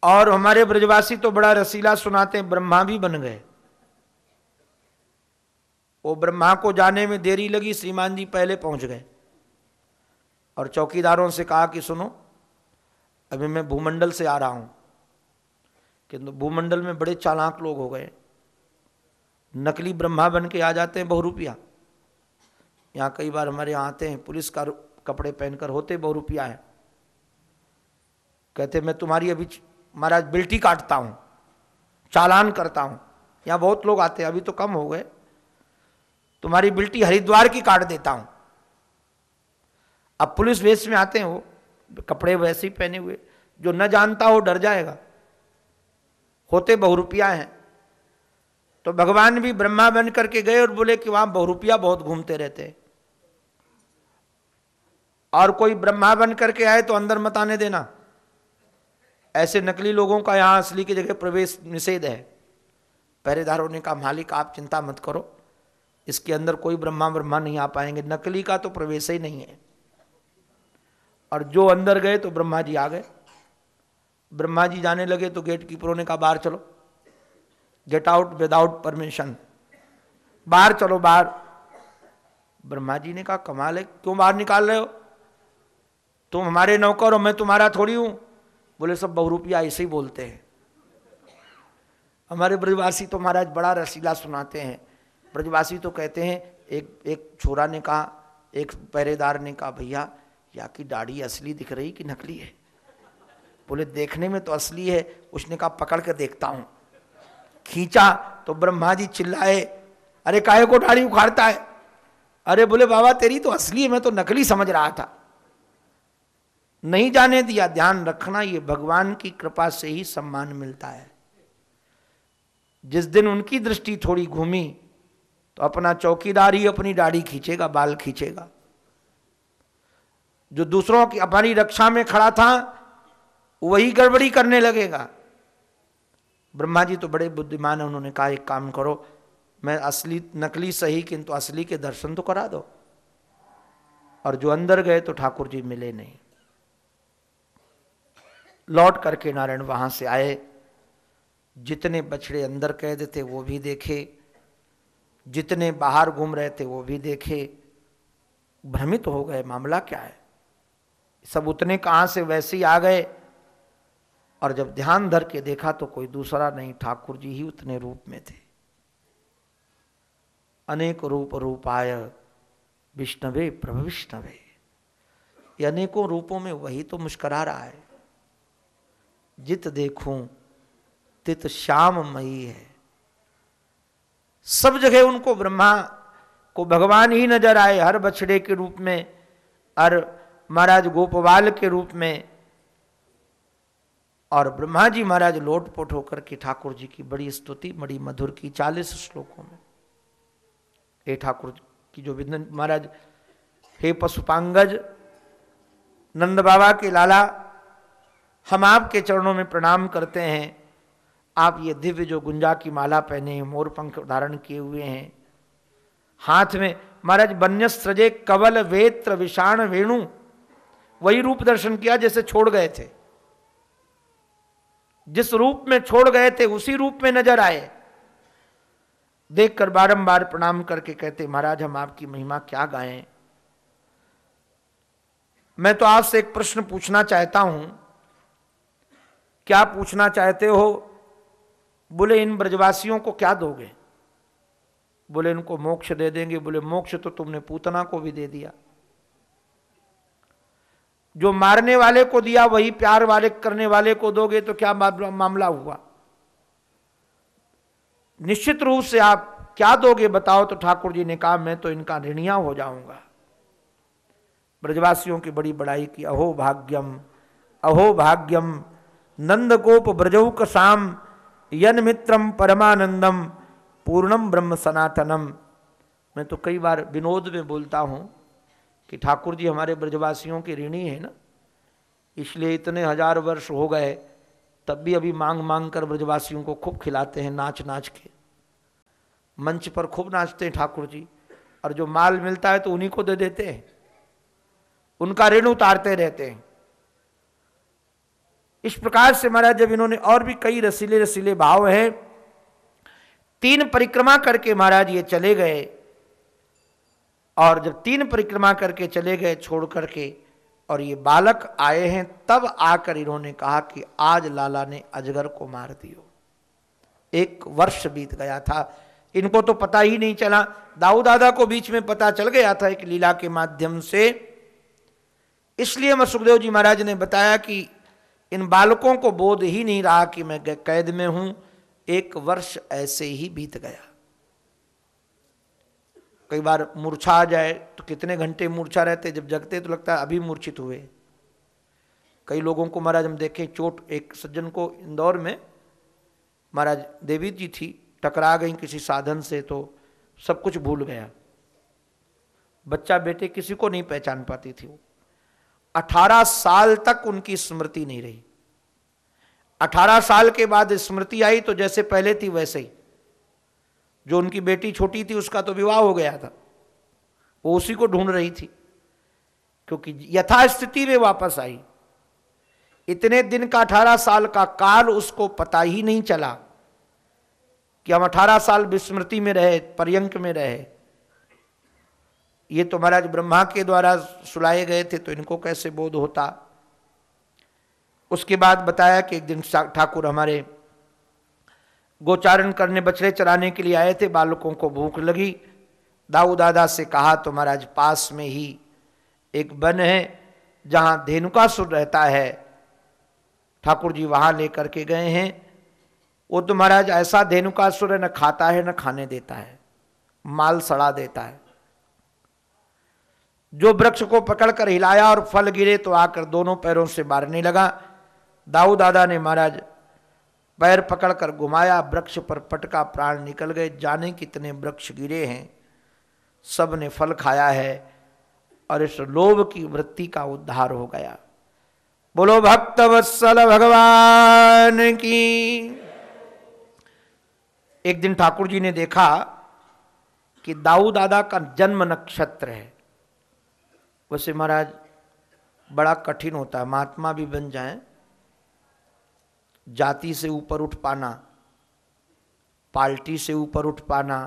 और हमारे ब्रजवासी तो बड़ा रसीला सुनाते हैं, ब्रह्मा भी बन गए। वो ब्रह्मा को जाने में देरी लगी, श्रीमान जी पहले पहुंच गए और चौकीदारों से कहा कि सुनो, अभी मैं भूमंडल से आ रहा हूं, किंतु भूमंडल में बड़े चालाक लोग हो गए, नकली ब्रह्मा बन के आ जाते हैं बहुरूपिया। यहाँ कई बार हमारे यहाँ आते हैं, पुलिस का कपड़े पहनकर, होते बहुरूपिया है। कहते मैं तुम्हारी अभी महाराज बिल्टी काटता हूँ, चालान करता हूँ। यहाँ बहुत लोग आते हैं, अभी तो कम हो गए, तुम्हारी बिल्टी हरिद्वार की काट देता हूँ। अब पुलिस वेश में आते हैं, वो कपड़े वैसे ही पहने हुए, जो न जानता हो डर जाएगा, होते बहुरूपिया हैं। तो भगवान भी ब्रह्मा बन करके गए और बोले कि वहां बहुरूपिया बहुत घूमते रहते हैं, और कोई ब्रह्मा बन करके आए तो अंदर मत आने देना। ऐसे नकली लोगों का यहां असली की जगह प्रवेश निषेध है। पहरेदारों ने कहा मालिक आप चिंता मत करो, इसके अंदर कोई ब्रह्मा नहीं आ पाएंगे, नकली का तो प्रवेश ही नहीं है। और जो अंदर गए तो ब्रह्मा जी आ गए। ब्रह्मा जी जाने लगे तो गेट कीपरों ने कहा बाहर चलो, गेट आउट विदाउट परमिशन, बाहर चलो बाहर। ब्रह्मा जी ने कहा कमाल है, क्यों बाहर निकाल रहे हो, तुम हमारे नौकर हो, मैं तुम्हारा थोड़ी हूं। बोले सब बहुरूपिया ऐसे ही बोलते हैं। हमारे ब्रजवासी तो महाराज बड़ा रसीला सुनाते हैं। ब्रजवासी तो कहते हैं, एक छोरा ने कहा, एक पहरेदार ने कहा भैया या की दाढ़ी असली दिख रही कि नकली है। बोले देखने में तो असली है। उसने कहा पकड़ के देखता हूं। खींचा तो ब्रह्मा जी चिल्लाए, अरे काहे को दाढ़ी उखाड़ता है। अरे बोले बाबा तेरी तो असली है, मैं तो नकली समझ रहा था। नहीं जाने दिया। ध्यान रखना, ये भगवान की कृपा से ही सम्मान मिलता है। जिस दिन उनकी दृष्टि थोड़ी घूमी तो अपना चौकीदार ही अपनी दाढ़ी खींचेगा, बाल खींचेगा। जो दूसरों की हमारी रक्षा में खड़ा था वही गड़बड़ी करने लगेगा। ब्रह्मा जी तो बड़े बुद्धिमान है, उन्होंने कहा एक काम करो, मैं असली नकली सही किंतु असली के दर्शन तो करा दो। और जो अंदर गए तो ठाकुर जी मिले नहीं। लौट करके नारायण वहां से आए, जितने बछड़े अंदर कैद थे वो भी देखे, जितने बाहर घूम रहे थे वो भी देखे। भ्रमित हो गए, मामला क्या है, सब उतने कहां से वैसे ही आ गए। और जब ध्यान धर के देखा तो कोई दूसरा नहीं, ठाकुर जी ही उतने रूप में थे। अनेक रूप रूपाय विष्णवे प्रभ विष्णवे, ये अनेकों रूपों में वही तो मुस्करा रहा है। जित देखूं तित श्याममयी है। सब जगह उनको ब्रह्मा को भगवान ही नजर आए, हर बछड़े के रूप में, और महाराज गोपवाल के रूप में। और ब्रह्मा जी महाराज लोटपोट होकर के ठाकुर जी की बड़ी स्तुति बड़ी मधुर की 40 श्लोकों में। हे ठाकुर की जो विंदन महाराज, हे पशुपांगज नंद बाबा के लाला, हम आपके चरणों में प्रणाम करते हैं। आप ये दिव्य जो गुंजा की माला पहने हैं, मोर पंख धारण किए हुए हैं, हाथ में महाराज वन्यस्त्रजे कवल वेत्र विषाण वेणु, वही रूप दर्शन किया जैसे छोड़ गए थे। जिस रूप में छोड़ गए थे उसी रूप में नजर आए। देखकर बारंबार प्रणाम करके कहते महाराज हम आपकी महिमा क्या गाएं। मैं तो आपसे एक प्रश्न पूछना चाहता हूं। क्या पूछना चाहते हो? बोले इन ब्रजवासियों को क्या दोगे? बोले इनको मोक्ष दे देंगे। बोले मोक्ष तो तुमने पूतना को भी दे दिया। जो मारने वाले को दिया वही प्यार वाले करने वाले को दोगे तो क्या मामला हुआ? निश्चित रूप से आप क्या दोगे बताओ? तो ठाकुर जी ने कहा मैं तो इनका ऋणिया हो जाऊंगा। ब्रजवासियों की बड़ी बड़ाई की। अहो भाग्यम नंद गोप ब्रजौक साम यन मित्रम परमानंदम पूर्णम ब्रह्म सनातनम। मैं तो कई बार विनोद में बोलता हूं कि ठाकुर जी हमारे ब्रजवासियों के ऋणी है ना, इसलिए इतने हजार वर्ष हो गए तब भी अभी मांग मांग कर ब्रजवासियों को खूब खिलाते हैं, नाच नाच के। मंच पर खूब नाचते हैं ठाकुर जी, और जो माल मिलता है तो उन्हीं को दे देते हैं। उनका ऋण उतारते रहते हैं। इस प्रकार से महाराज जब इन्होंने, और भी कई रसीले रसीले भाव हैं, 3 परिक्रमा करके महाराज ये चले गए। और जब 3 परिक्रमा करके चले गए छोड़ करके, और ये बालक आए हैं, तब आकर इन्होंने कहा कि आज लाला ने अजगर को मार दियो। 1 वर्ष बीत गया था, इनको तो पता ही नहीं चला। दाऊ दादा को बीच में पता चल गया था एक लीला के माध्यम से। इसलिए मैं सुखदेव जी महाराज ने बताया कि इन बालकों को बोध ही नहीं रहा कि मैं कैद में हूं। 1 वर्ष ऐसे ही बीत गया। कई बार मूर्छा आ जाए तो कितने घंटे मूर्छा रहते, जब जगते तो लगता है अभी मूर्छित हुए। कई लोगों को महाराज हम देखें, चोट, एक सज्जन को इंदौर में महाराज देवी जी थी, टकरा गई किसी साधन से तो सब कुछ भूल गया। बच्चा बेटे किसी को नहीं पहचान पाती थी वो। 18 साल तक उनकी स्मृति नहीं रही। 18 साल के बाद स्मृति आई तो जैसे पहले थी वैसे ही। जो उनकी बेटी छोटी थी उसका तो विवाह हो गया था, वो उसी को ढूंढ रही थी, क्योंकि यथास्थिति में वापस आई। इतने दिन का 18 साल का काल उसको पता ही नहीं चला कि हम 18 साल विस्मृति में रहे, पर्यंक में रहे। ये तो महाराज ब्रह्मा के द्वारा सुलाए गए थे, तो इनको कैसे बोध होता। उसके बाद बताया कि एक दिन ठाकुर हमारे गोचारण करने, बछड़े चराने के लिए आए थे। बालकों को भूख लगी, दाऊ दादा से कहा तो महाराज पास में ही एक वन है जहां धेनुकासुर रहता है, ठाकुर जी वहां लेकर के गए हैं। वो तो महाराज ऐसा धेनुकासुर है, न खाता है न खाने देता है, माल सड़ा देता है। जो वृक्ष को पकड़कर हिलाया और फल गिरे तो आकर दोनों पैरों से मारने लगा। दाऊ दादा ने महाराज पैर पकड़कर घुमाया, वृक्ष पर पटका, प्राण निकल गए। जाने कितने वृक्ष गिरे हैं, सब ने फल खाया है और इस लोभ की वृत्ति का उद्धार हो गया। बोलो भक्त वत्सल भगवान की। एक दिन ठाकुर जी ने देखा कि दाऊ दादा का जन्म नक्षत्र है। वैसे महाराज बड़ा कठिन होता है, महात्मा भी बन जाएं, जाति से ऊपर उठ पाना, पार्टी से ऊपर उठ पाना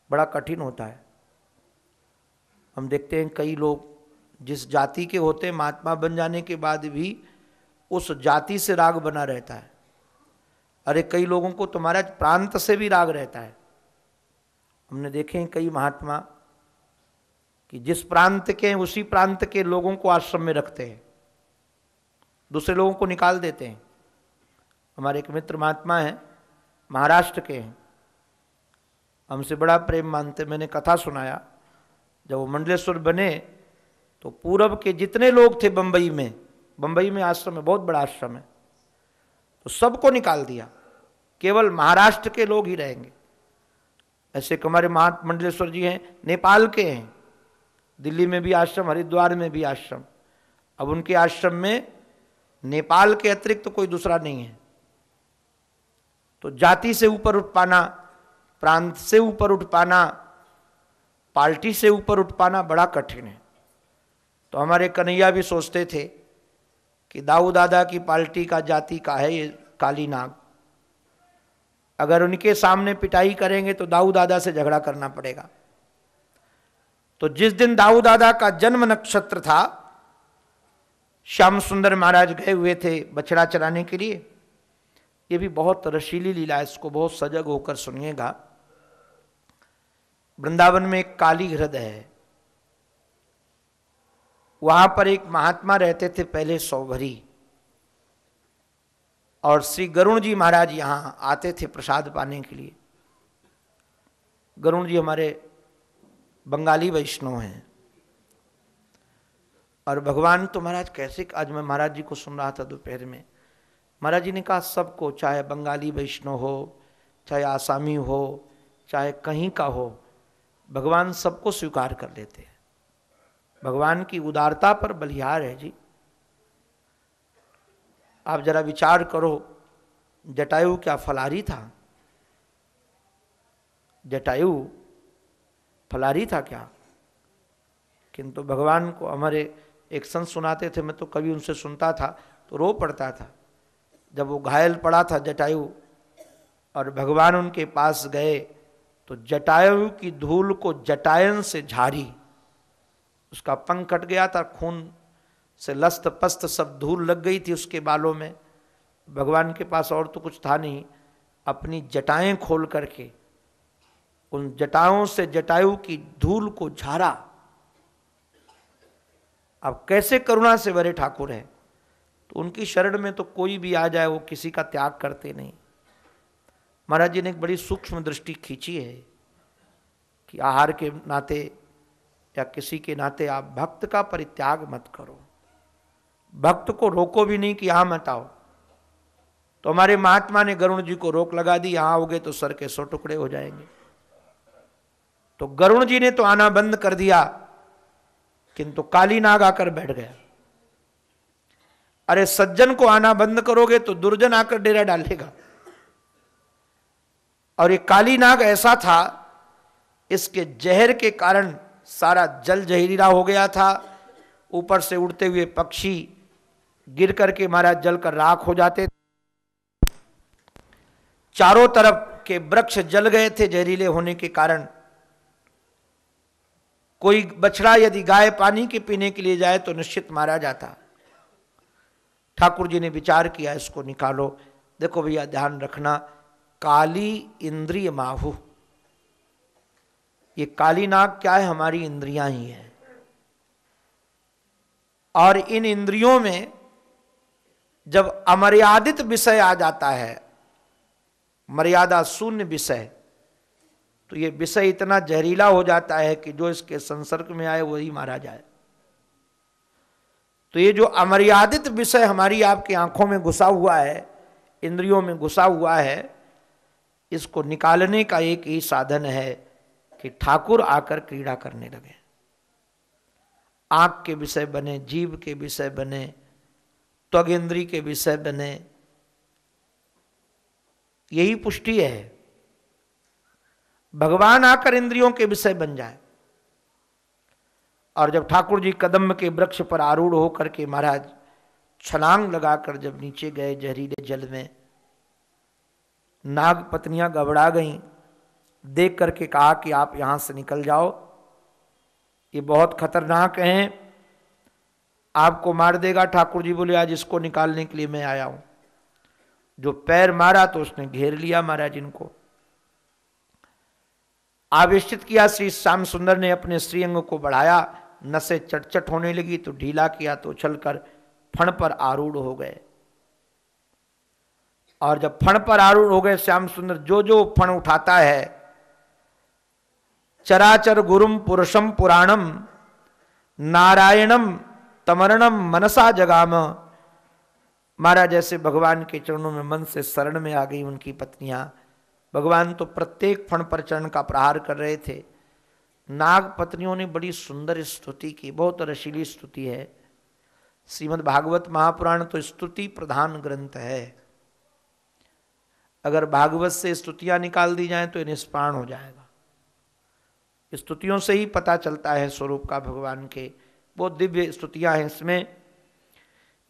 बड़ा कठिन होता है। हम देखते हैं कई लोग जिस जाति के होते हैं, महात्मा बन जाने के बाद भी उस जाति से राग बना रहता है। अरे कई लोगों को तो महाराज प्रांत से भी राग रहता है। हमने देखे हैं कई महात्मा कि जिस प्रांत के हैं उसी प्रांत के लोगों को आश्रम में रखते हैं, दूसरे लोगों को निकाल देते हैं। हमारे एक मित्र महात्मा हैं, महाराष्ट्र के हैं, हमसे बड़ा प्रेम मानते। मैंने कथा सुनाया, जब वो मंडलेश्वर बने तो पूरब के जितने लोग थे बंबई में आश्रम है, बहुत बड़ा आश्रम है, तो सबको निकाल दिया, केवल महाराष्ट्र के लोग ही रहेंगे। ऐसे हमारे मंडलेश्वर जी हैं, नेपाल के हैं, दिल्ली में भी आश्रम, हरिद्वार में भी आश्रम। अब उनके आश्रम में नेपाल के अतिरिक्त तो कोई दूसरा नहीं है। तो जाति से ऊपर उठ पाना, प्रांत से ऊपर उठ पाना, पार्टी से ऊपर उठ पाना बड़ा कठिन है। तो हमारे कन्हैया भी सोचते थे कि दाऊ दादा की पार्टी का, जाति का है ये काली नाग, अगर उनके सामने पिटाई करेंगे तो दाऊ दादा से झगड़ा करना पड़ेगा। तो जिस दिन दाऊ दादा का जन्म नक्षत्र था, श्याम सुंदर महाराज गए हुए थे बछड़ा चराने के लिए। ये भी बहुत रसीली लीला है, इसको बहुत सजग होकर सुनिएगा। वृंदावन में एक काली हृदय है, वहां पर एक महात्मा रहते थे पहले, सौभरी, और श्री गरुण जी महाराज यहां आते थे प्रसाद पाने के लिए। गरुण जी हमारे बंगाली वैष्णव हैं। और भगवान तो महाराज कैसे, आज मैं महाराज जी को सुन रहा था दोपहर में, महाराज जी ने कहा सबको, चाहे बंगाली वैष्णव हो, चाहे आसामी हो, चाहे कहीं का हो, भगवान सबको स्वीकार कर लेते हैं। भगवान की उदारता पर बलिहार है जी। आप जरा विचार करो, जटायु क्या फलारी था? जटायु फलारी था क्या? किंतु भगवान को, हमारे एक संत सुनाते थे, मैं तो कभी उनसे सुनता था तो रो पड़ता था। जब वो घायल पड़ा था जटायु और भगवान उनके पास गए तो जटायु की धूल को जटायन से झाड़ी, उसका पंख कट गया था, खून से लस्त पस्त सब धूल लग गई थी उसके बालों में। भगवान के पास और तो कुछ था नहीं, अपनी जटाएं खोल करके उन जटाओं से जटायु की धूल को झाड़ा। अब कैसे करुणा से भरे ठाकुर हैं, तो उनकी शरण में तो कोई भी आ जाए वो किसी का त्याग करते नहीं। महाराज जी ने एक बड़ी सूक्ष्म दृष्टि खींची है कि आहार के नाते या किसी के नाते आप भक्त का परित्याग मत करो, भक्त को रोको भी नहीं कि यहां मत आओ। तो हमारे महात्मा ने गरुण जी को रोक लगा दी, यहां आओगे तो सर के 100 टुकड़े हो जाएंगे। तो गरुण जी ने तो आना बंद कर दिया, किंतु काली नाग आकर बैठ गया। अरे सज्जन को आना बंद करोगे तो दुर्जन आकर डेरा डालेगा। और ये काली नाग ऐसा था, इसके जहर के कारण सारा जल जहरीला हो गया था। ऊपर से उड़ते हुए पक्षी गिर करके महाराज जल कर राख हो जाते। चारों तरफ के वृक्ष जल गए थे जहरीले होने के कारण। कोई बछड़ा यदि गाय पानी के पीने के लिए जाए तो निश्चित मारा जाता। ठाकुर जी ने विचार किया, इसको निकालो। देखो भैया ध्यान रखना, काली इंद्रिय माहु, ये काली नाग क्या है, हमारी इंद्रियां ही है। और इन इंद्रियों में जब अमर्यादित विषय आ जाता है, मर्यादा शून्य विषय, तो ये विषय इतना जहरीला हो जाता है कि जो इसके संसर्ग में आए वही मारा जाए। तो ये जो अमर्यादित विषय हमारी आपकी आंखों में घुसा हुआ है, इंद्रियों में घुसा हुआ है, इसको निकालने का एक ही साधन है कि ठाकुर आकर क्रीड़ा करने लगे। आंख के विषय बने, जीभ के विषय बने, त्वग इंद्री के विषय बने, यही पुष्टि है। भगवान आकर इंद्रियों के विषय बन जाए। और जब ठाकुर जी कदम्ब के वृक्ष पर आरूढ़ होकर के महाराज छलांग लगाकर जब नीचे गए जहरीले जल में, नाग पत्नियां घबरा गईं, देख करके कहा कि आप यहां से निकल जाओ, ये बहुत खतरनाक हैं, आपको मार देगा। ठाकुर जी बोले आज इसको निकालने के लिए मैं आया हूं। जो पैर मारा तो उसने घेर लिया महाराज इनको, आवेशित किया। श्री श्याम सुंदर ने अपने श्रीअंग को बढ़ाया, नसें चटचट होने लगी तो ढीला किया तो उछलकर फण पर आरूढ़ हो गए। और जब फण पर आरूढ़ हो गए श्याम सुंदर, जो जो फण उठाता है, चराचर गुरुम पुरुषम पुराणम नारायणम तमरणम मनसा जगाम। महाराज जैसे भगवान के चरणों में मन से शरण में आ गई उनकी पत्नियां। भगवान तो प्रत्येक फण पर चरण का प्रहार कर रहे थे। नाग पत्नियों ने बड़ी सुंदर स्तुति की, बहुत रसीली स्तुति है। श्रीमद् भागवत महापुराण तो स्तुति प्रधान ग्रंथ है। अगर भागवत से स्तुतियां निकाल दी जाएं तो ये निष्प्राण हो जाएगा। स्तुतियों से ही पता चलता है स्वरूप का भगवान के। बहुत दिव्य स्तुतियां हैं इसमें।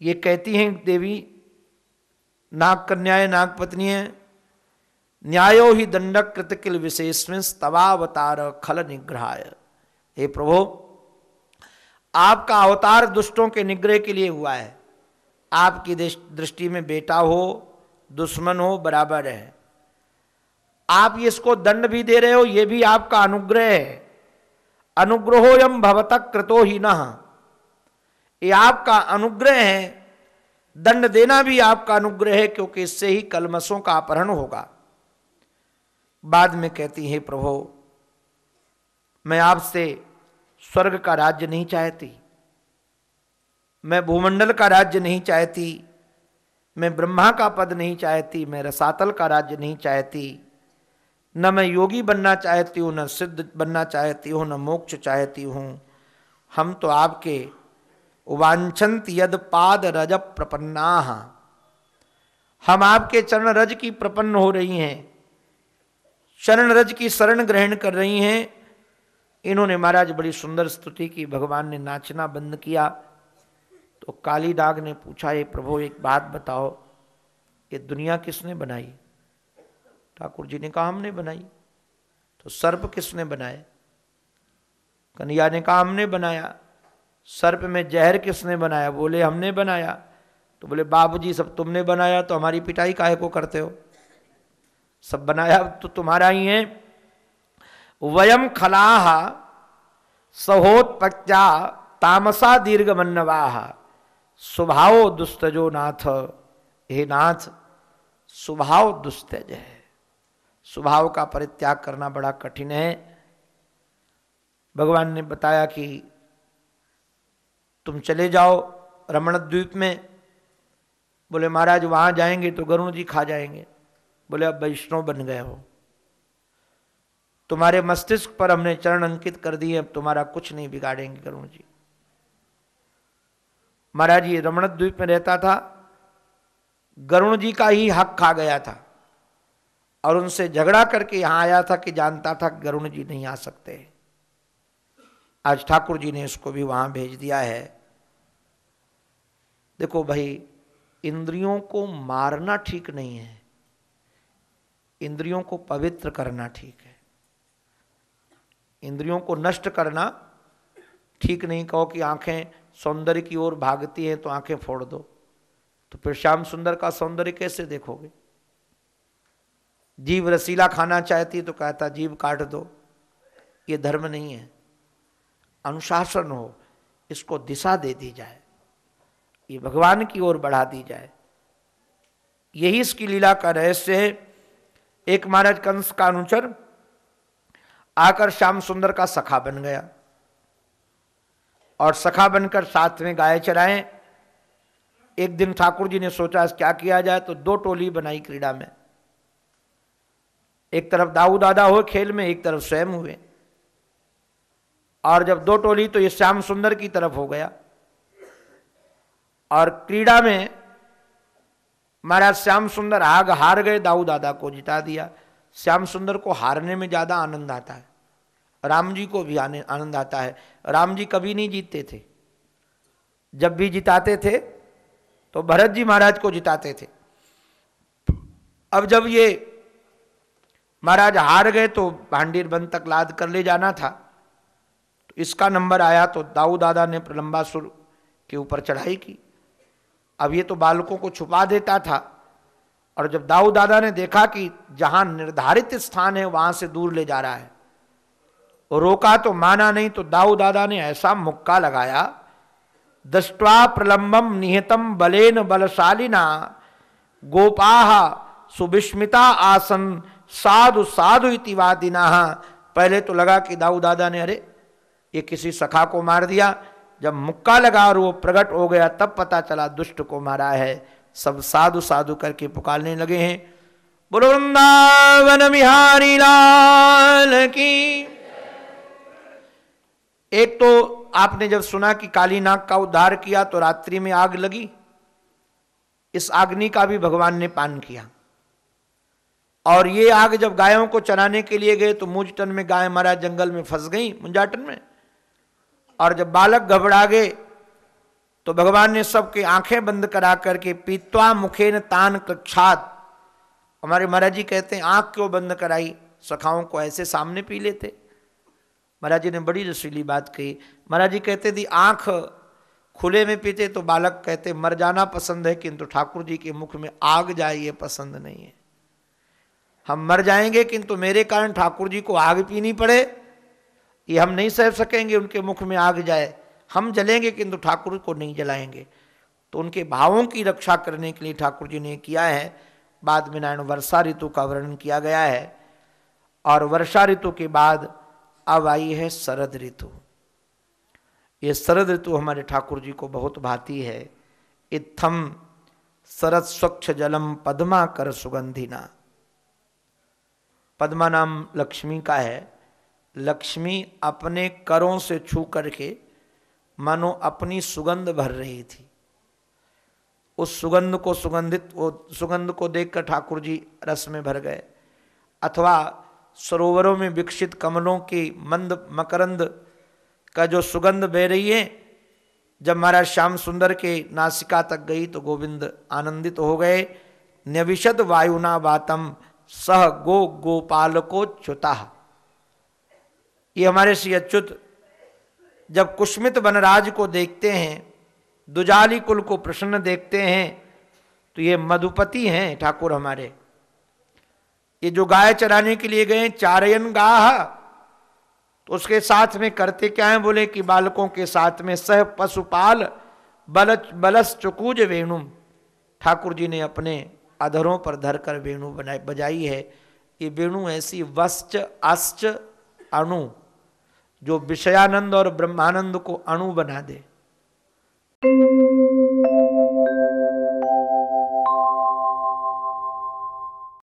ये कहती हैं देवी नाग कन्याएं, नाग पत्नियां, न्यायो ही दंडक कृत किल विशेषमें स्तवावतार खल निग्रहाय। हे प्रभु, आपका अवतार दुष्टों के निग्रह के लिए हुआ है। आपकी दृष्टि में बेटा हो दुश्मन हो बराबर है। आप इसको दंड भी दे रहे हो, ये भी आपका अनुग्रह है। अनुग्रहोयम भवतः कृतो ही नः, ये आपका अनुग्रह है। दंड देना भी आपका अनुग्रह है, क्योंकि इससे ही कलमशों का अपहरण होगा। बाद में कहती है प्रभु, मैं आपसे स्वर्ग का राज्य नहीं चाहती, मैं भूमंडल का राज्य नहीं चाहती, मैं ब्रह्मा का पद नहीं चाहती, मैं रसातल का राज्य नहीं चाहती, न मैं योगी बनना चाहती हूँ, न सिद्ध बनना चाहती हूँ, न मोक्ष चाहती हूँ। हम तो आपके वांछन्त यद पाद रज प्रपन्नाः, हम आपके चरण रज की प्रपन्न हो रही हैं, शरण रज की शरण ग्रहण कर रही हैं। इन्होंने महाराज बड़ी सुंदर स्तुति की। भगवान ने नाचना बंद किया। तो काली डाग ने पूछा, ये प्रभु एक बात बताओ, ये दुनिया किसने बनाई? ठाकुर जी ने कहा हमने बनाई। तो सर्प किसने बनाए? कन्हैया ने कहा हमने बनाया। सर्प में जहर किसने बनाया? बोले हमने बनाया। तो बोले बाबूजी सब तुमने बनाया तो हमारी पिटाई काहे को करते हो? सब बनाया तो तुम्हारा ही है। वयम खलाह सहोत्पत्त्या तामसा दीर्घ मन्नवाह स्वभाव दुस्तजो नाथ। हे नाथ, स्वभाव दुस्तज है, स्वभाव का परित्याग करना बड़ा कठिन है। भगवान ने बताया कि तुम चले जाओ रमण द्वीप में। बोले महाराज वहां जाएंगे तो गरुण जी खा जाएंगे। बोले अब वैष्णव बन गए हो, तुम्हारे मस्तिष्क पर हमने चरण अंकित कर दिए, अब तुम्हारा कुछ नहीं बिगाड़ेंगे गरुण जी। महाराज ये रमण द्वीप में रहता था, गरुण जी का ही हक खा गया था और उनसे झगड़ा करके यहां आया था कि जानता था कि गरुण जी नहीं आ सकते। आज ठाकुर जी ने इसको भी वहां भेज दिया है। देखो भाई, इंद्रियों को मारना ठीक नहीं है, इंद्रियों को पवित्र करना ठीक है। इंद्रियों को नष्ट करना ठीक नहीं। कहो कि आंखें सौंदर्य की ओर भागती हैं तो आंखें फोड़ दो, तो फिर श्याम सुंदर का सौंदर्य कैसे देखोगे? जीभ रसीला खाना चाहती तो कहता जीभ काट दो। ये धर्म नहीं है। अनुशासन हो, इसको दिशा दे दी जाए, ये भगवान की ओर बढ़ा दी जाए। यही इसकी लीला का रहस्य है। एक महाराज कंस का अनुचर आकर श्याम सुंदर का सखा बन गया और सखा बनकर साथ में गाय चराएं। एक दिन ठाकुर जी ने सोचा क्या किया जाए, तो दो टोली बनाई क्रीड़ा में। एक तरफ दाऊ दादा हुए खेल में, एक तरफ स्वयं हुए। और जब दो टोली तो ये श्याम सुंदर की तरफ हो गया। और क्रीड़ा में महाराज श्याम सुंदर आग हार गए, दाऊ दादा को जिता दिया। श्याम सुंदर को हारने में ज्यादा आनंद आता है, राम जी को भी आनंद आता है। राम जी कभी नहीं जीतते थे, जब भी जिताते थे तो भरत जी महाराज को जिताते थे। अब जब ये महाराज हार गए तो भांडीर बन तक लाद कर ले जाना था, तो इसका नंबर आया तो दाऊ दादा ने प्रलंबासुर के ऊपर चढ़ाई की। अब ये तो बालकों को छुपा देता था, और जब दाऊ दादा ने देखा कि जहां निर्धारित स्थान है वहां से दूर ले जा रहा है, रोका तो माना नहीं। तो दाऊ दादा ने ऐसा मुक्का लगाया, दष्ट्वा प्रलंबम निहतम बलेन बलशालिना गोपाह सुविस्मिता आसन साधु साधु इति वादिना। पहले तो लगा कि दाऊ दादा ने अरे ये किसी सखा को मार दिया। जब मुक्का लगा और वो प्रकट हो गया तब पता चला दुष्ट को मारा है। सब साधु साधु करके पुकारने लगे हैं, बोलो वृंदावन बिहारी लाल की। एक तो आपने जब सुना कि काली नाग का उद्धार किया तो रात्रि में आग लगी, इस अग्नि का भी भगवान ने पान किया। और ये आग जब गायों को चराने के लिए गए तो मुंजाटन में गाय महाराज जंगल में फंस गई, मुंजाटन में। और जब बालक घबरा गए तो भगवान ने सबके आंखें बंद करा करके पीत्वा मुखेन तान कक्षात। हमारे महाराज जी कहते हैं आंख क्यों बंद कराई, सखाओं को ऐसे सामने पी लेते। महाराज जी ने बड़ी रसीली बात कही। महाराज जी कहते थी आंख खुले में पीते तो बालक कहते मर जाना पसंद है, किंतु ठाकुर जी के मुख में आग जाए ये पसंद नहीं है। हम मर जाएंगे किंतु मेरे कारण ठाकुर जी को आग पीनी पड़े ये हम नहीं सह सकेंगे। उनके मुख में आग जाए, हम जलेंगे किंतु ठाकुर को नहीं जलाएंगे। तो उनके भावों की रक्षा करने के लिए ठाकुर जी ने किया है। बाद में नारायण वर्षा ऋतु का वर्णन किया गया है, और वर्षा ऋतु के बाद अब आई है शरद ऋतु। ये शरद ऋतु हमारे ठाकुर जी को बहुत भाती है। इत्थम शरद स्वच्छ जलम पद्मा कर सुगंधिना। पद्मा नाम लक्ष्मी का है। लक्ष्मी अपने करों से छू करके मानो अपनी सुगंध भर रही थी। उस सुगंध को सुगंध को देखकर ठाकुर जी रस में भर गए। अथवा सरोवरों में विकसित कमलों की मंद मकरंद का जो सुगंध बह रही है, जब महाराज श्याम सुंदर के नासिका तक गई तो गोविंद आनंदित हो गए। न्यविशद वायुना वातम सह गो गोपाल को च्युता। ये हमारे श्री अच्युत जब कुष्मित वनराज को देखते हैं, दुजाली कुल को प्रसन्न देखते हैं, तो ये मधुपति हैं ठाकुर हमारे। ये जो गाय चराने के लिए गए, चारयन गाह, तो उसके साथ में करते क्या है, बोले कि बालकों के साथ में सह पशुपाल बलस चुकूज वेणु, ठाकुर जी ने अपने अधरों पर धरकर वेणु बजाई है। ये वेणु ऐसी वश्च अश्च अणु जो विषयानंद और ब्रह्मानंद को अणु बना दे।